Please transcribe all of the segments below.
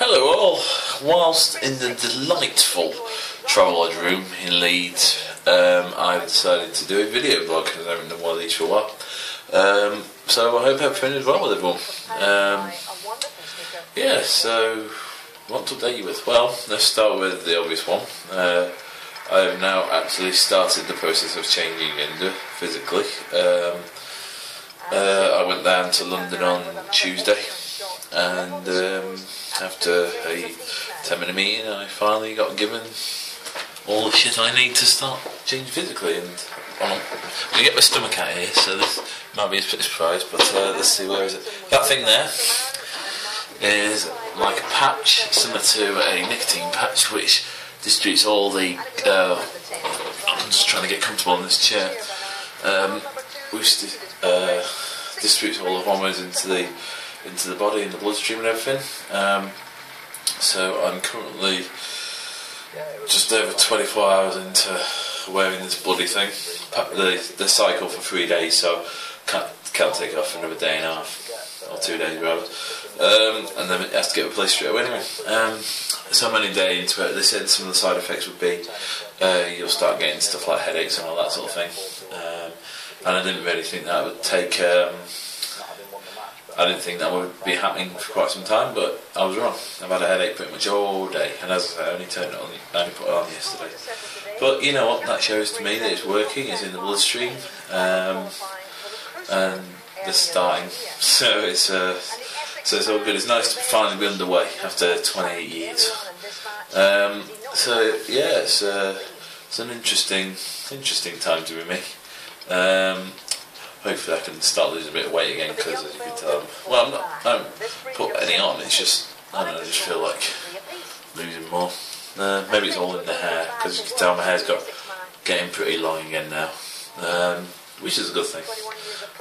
Hello all. Whilst in the delightful Travelodge room in Leeds, I've decided to do a video blog because I haven't done one of these for a while. So I hope everything is well with everyone. Yeah, so what to update you with? Well, let's start with the obvious one. I have now actually started the process of changing gender physically. I went down to London on Tuesday, and after a 10-minute meeting, I finally got given all the shit I need to start changing physically. And I'm going to get my stomach out here, so this might be a bit of a surprise, but let's see, where is it? That thing there is like a patch similar to a nicotine patch, which distributes all the I'm just trying to get comfortable in this chair, which distributes all the hormones into the body and the bloodstream and everything. So I'm currently just over 24 hours into wearing this bloody thing. The cycle for 3 days, so can't take it off for another day and a half, or 2 days rather. And then it has to get replaced straight away anyway. So I'm only a day into it. They said some of the side effects would be you'll start getting stuff like headaches and all that sort of thing. And I didn't really think that would take. I didn't think that would be happening for quite some time, but I was wrong. I've had a headache pretty much all day, and as I say, I only put it on yesterday. But you know what? That shows to me that it's working. It's in the bloodstream, and it's starting. So it's all good. It's nice to finally be underway after 28 years. So yeah, it's an interesting time to be me. Hopefully I can start losing a bit of weight again, because as you can tell, I don't put any on, it's just, I don't know, I just feel like losing more. Maybe it's all in the hair, because you can tell my hair's getting pretty long again now, which is a good thing.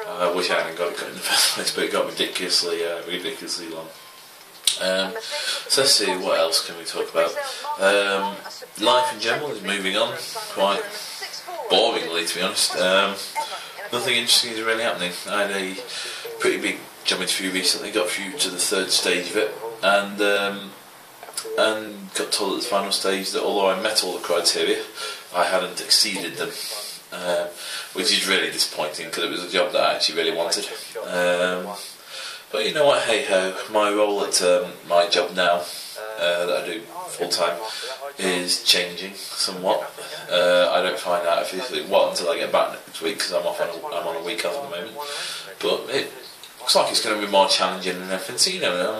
I wish I hadn't got it cut in the first place, but it got ridiculously long. So let's see, what else can we talk about? Life in general is moving on, quite boringly to be honest. Nothing interesting is really happening. I had a pretty big job interview recently, got through to the 3rd stage of it, and got told at the final stage that although I met all the criteria, I hadn't exceeded them, which is really disappointing because it was a job that I actually really wanted. But you know what, hey ho, my role at my job now, that I do full time, is changing somewhat. I don't find out officially what until I get back next week, because I'm on a week off at the moment. But it looks like it's going to be more challenging and everything. So you know,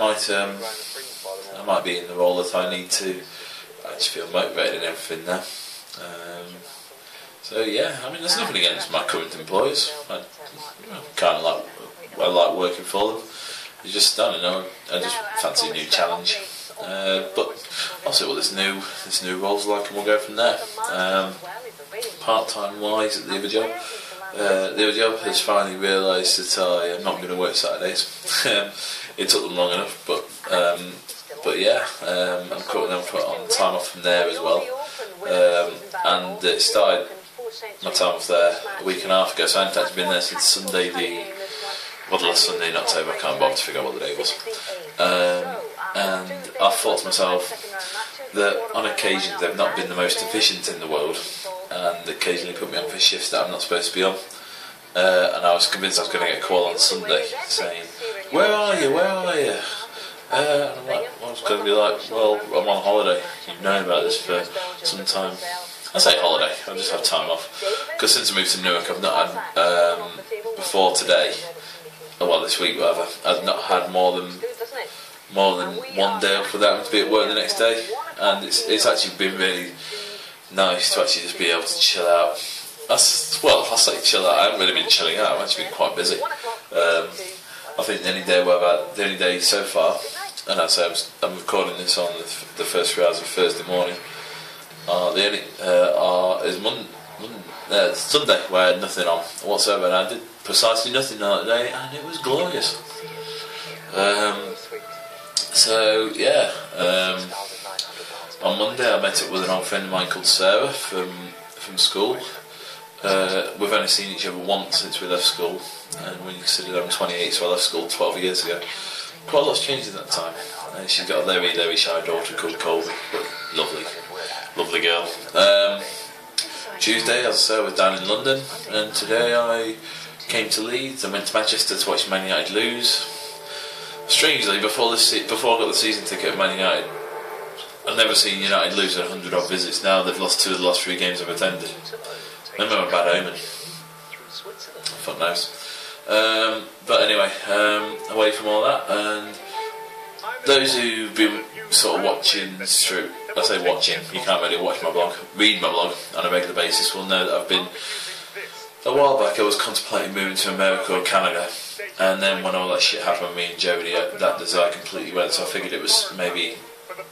I might be in the role that I need to actually feel motivated and everything now. So yeah, I mean, there's nothing against my current employers. I like working for them. It's just, I don't know, I just fancy a new challenge. But I'll see what this new role's like, and we'll go from there. Part-time wise at the other job has finally realised that I am not going to work Saturdays. It took them long enough, but yeah, I'm currently put on time off from there as well, and it started my time off there a week and a half ago, so I haven't actually been there since Sunday, the last Sunday in October. I can't bother to figure out what the day was. And I thought to myself that on occasions they've not been the most efficient in the world, and occasionally put me on for shifts that I'm not supposed to be on. And I was convinced I was going to get a call on Sunday saying, "Where are you? Where are you?" And I'm like, I was going to be like, "Well, I'm on holiday. You've known about this for some time." I say holiday, I just have time off, because since I moved to Newark, I've not had before today, well this week rather, I've not had more than 1 day off without having to be at work the next day, and it's actually been really nice to actually just be able to chill out. I say chill out, I haven't really been chilling out, I've actually been quite busy. I think the only day so far, and I say I'm recording this on the first 3 hours of Thursday morning, is Sunday, where I had nothing on whatsoever, and I did precisely nothing that day, and it was glorious. So yeah, on Monday I met up with an old friend of mine called Sarah from school. We've only seen each other once since we left school, and when you consider I'm 28, so I left school 12 years ago. quite a lot's changed in that time. She's got a very, very shy daughter called Colby, but lovely girl. Tuesday, as I said, I was down in London, and today I came to Leeds. I went to Manchester to watch Man United lose. Strangely, before I got the season ticket at Man United, I've never seen United lose 100 odd visits. Now they've lost 2 of the last 3 games I've attended. Maybe I'm a bad omen. Fuck knows. But anyway, away from all that, and those who've been sort of watching through, I say watching, you can't really watch my blog, read my blog on a regular basis, will know that I've been, a while back I was contemplating moving to America or Canada, and then when all that shit happened, me and Jodie, that desire completely went, so I figured it was maybe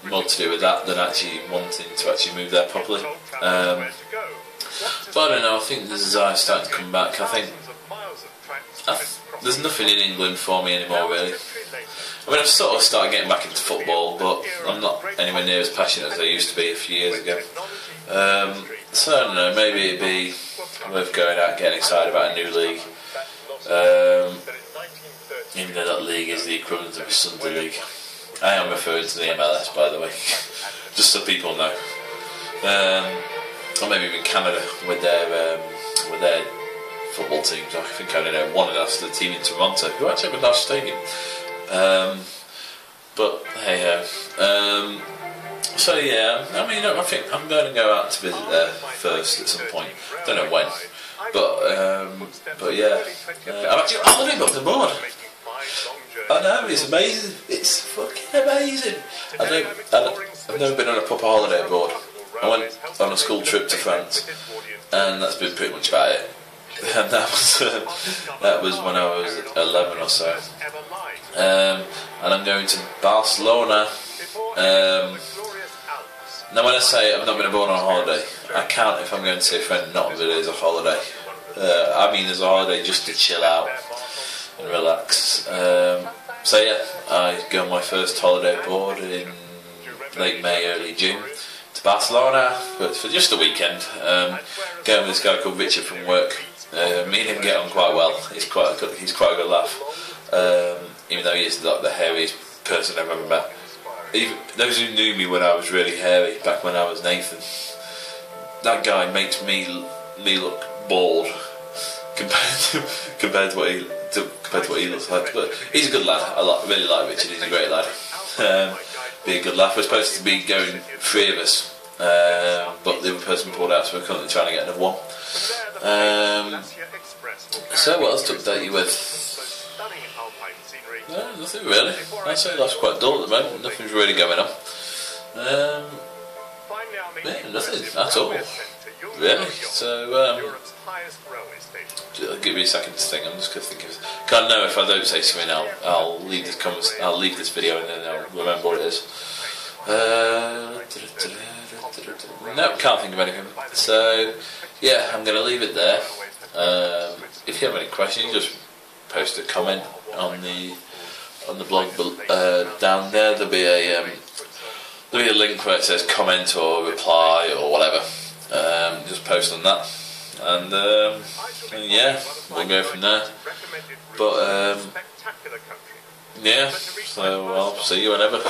more to do with that than actually wanting to actually move there properly. But I don't know, I think the desire's starting to come back. I think there's nothing in England for me anymore, really. I mean, I've sort of started getting back into football, but I'm not anywhere near as passionate as I used to be a few years ago. So I don't know, maybe it'd be worth going out and getting excited about a new league. Even though that league is the equivalent of a Sunday league. I am referring to the MLS, by the way, just so people know. Or maybe even Canada with their football teams. I think I only know one, and that's the team in Toronto, who actually have a nice stadium. But hey ho. So yeah, I mean, I think I'm going to go out to visit there first at some point. Don't know when, but yeah, I'm actually on holiday booked abroad. I know, it's amazing. It's fucking amazing. I've never been on a proper holiday abroad. I went on a school trip to France, and that's been pretty much about it. And that was when I was 11 or so. And I'm going to Barcelona. Now when I say I've not been abroad on a holiday, I count if I'm going to see a friend, not if it is a holiday. I mean as a holiday just to chill out and relax. So yeah, I go on my first holiday abroad in late May, early June to Barcelona, but for just a weekend. Going with this guy called Richard from work. Me and him get on quite well. He's quite a good laugh. Even though he is like the hairiest person I've ever met. Even those who knew me when I was really hairy, back when I was Nathan, that guy makes me look bald compared to what he looks like. But he's a good lad. I really like Richard. He's a great lad. Be a good laugh. We're supposed to be going 3 of us, but the other person pulled out, so we're currently trying to get another one. So what else to update you with? No, nothing really. I'd say life's quite dull at the moment. Nothing's really going on. Yeah, nothing at all. Really. So I'll give you a second to think. I'm just going to think of. Can't know if I don't say something. I'll leave this video and then I'll remember what it is. No, can't think of anything. So yeah, I'm going to leave it there. If you have any questions, just post a comment on the blog down there. There'll be a link where it says comment or reply or whatever. Just post on that, and yeah, we'll go from there. But yeah, so I'll see you whenever.